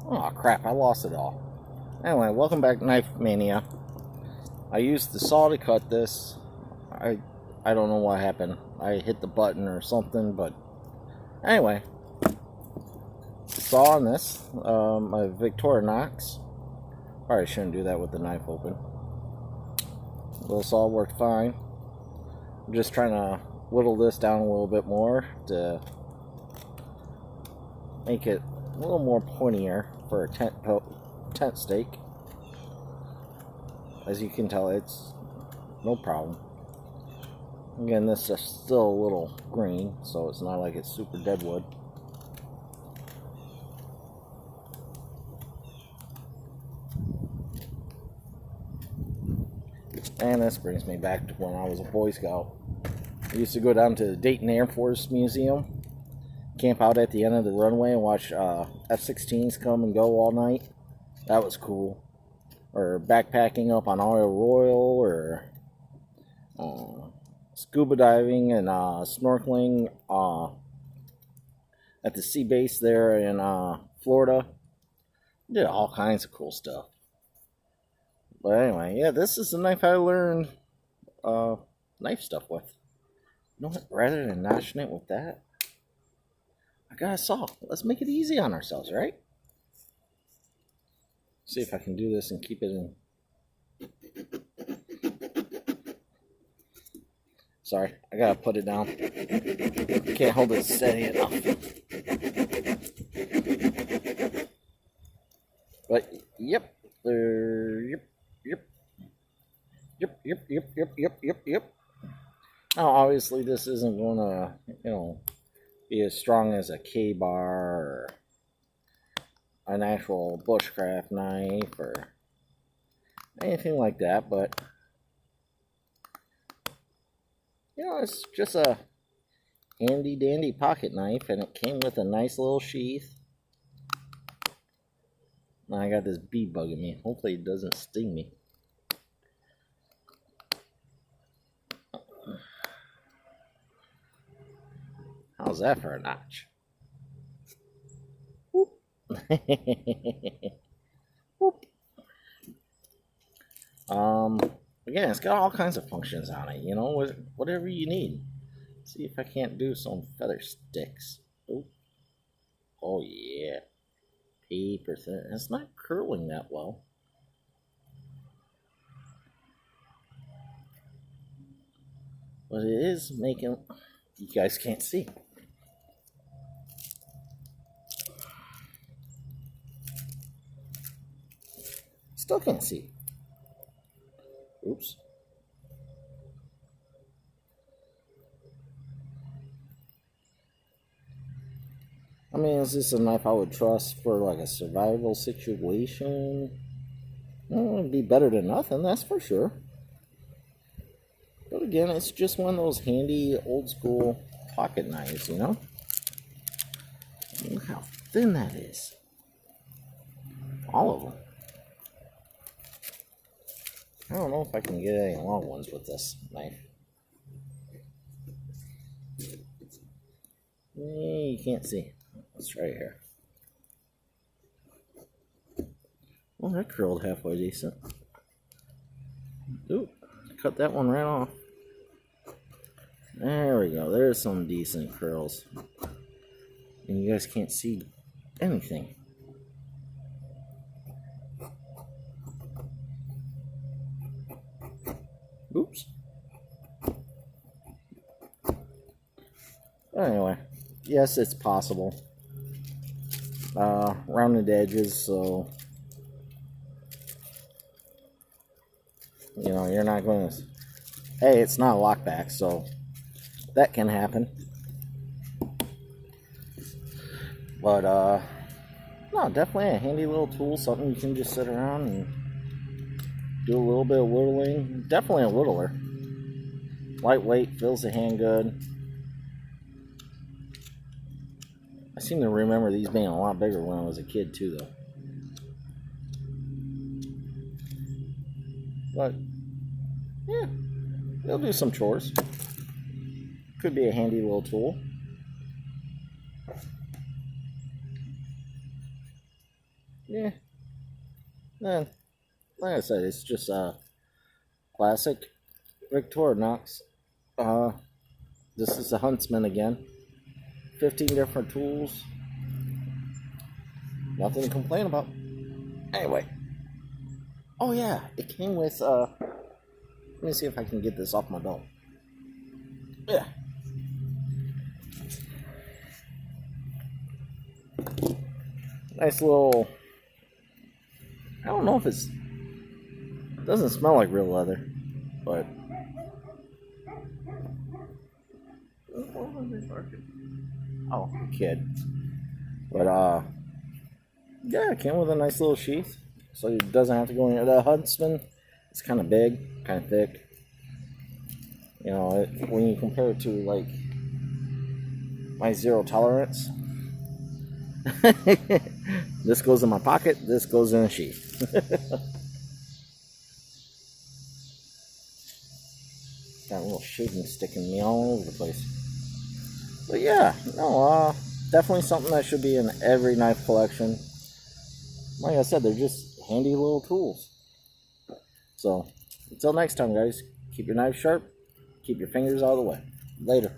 Oh crap, I lost it all. Anyway, welcome back, Knife Mania. I used the saw to cut this. I don't know what happened. I hit the button or something, but anyway. The saw on this, my Victorinox. Probably shouldn't do that with the knife open. The saw worked fine. I'm just trying to whittle this down a little bit more to make it a little more pointier for a tent stake. As you can tell, it's no problem. Again, this is still a little green, so it's not like it's super dead wood. And this brings me back to when I was a Boy Scout. I used to go down to the Dayton Air Force Museum, camp out at the end of the runway and watch F-16s come and go all night. That was cool. Or backpacking up on Isle Royal, or scuba diving and snorkeling at the sea base there in Florida. Did all kinds of cool stuff. But anyway, yeah, this is the knife I learned knife stuff with. You know what? Rather than notching it with that, I got a saw. Let's make it easy on ourselves, right? See if I can do this and keep it in. Sorry, I gotta put it down. Can't hold it steady enough. But yep, yep. Now, obviously, this isn't gonna, be as strong as a K-bar or an actual bushcraft knife or anything like that, but it's just a handy dandy pocket knife, and it came with a nice little sheath. Now I got this bee bugging me. Hopefully it doesn't sting me. How's that for a notch? Whoop. Whoop. Again, it's got all kinds of functions on it, whatever you need. See if I can't do some feather sticks. Oh yeah. Paper thin. It's not curling that well. But it is making, you guys can't see. Still can't see. Oops. I mean, is this a knife I would trust for like a survival situation? Well, it'd be better than nothing, that's for sure. But again, it's just one of those handy old school pocket knives, Look how thin that is. All of them. I don't know if I can get any long ones with this knife. You can't see. It's right here. Well, that curled halfway decent. Ooh, cut that one right off. There we go. There's some decent curls. And you guys can't see anything. Oops. Anyway, yes, it's possible. Rounded edges, so you're not going to. Hey, it's not a lockback, so that can happen. But no, definitely a handy little tool, something you can just sit around and do a little bit of whittling. Definitely a whittler. Lightweight, feels the hand good. I seem to remember these being a lot bigger when I was a kid too, though. But yeah, it'll do some chores. Could be a handy little tool. Yeah. Then, like I said, it's just classic Victorinox. This is the Huntsman again. 15 different tools. Nothing to complain about. Anyway. Oh yeah, it came with let me see if I can get this off my belt. Yeah. Nice little, I don't know if it doesn't smell like real leather, but oh, kid. But yeah, it came with a nice little sheath, so it doesn't have to go in. The Huntsman, it's kind of big, kind of thick. You know, when you compare it to like my zero tolerance, this goes in my pocket, this goes in a sheath. Got a little shaving stick in me all over the place. But yeah, no, definitely something that should be in every knife collection. Like I said, they're just handy little tools. So, until next time, guys, keep your knife sharp, keep your fingers out of the way. Later.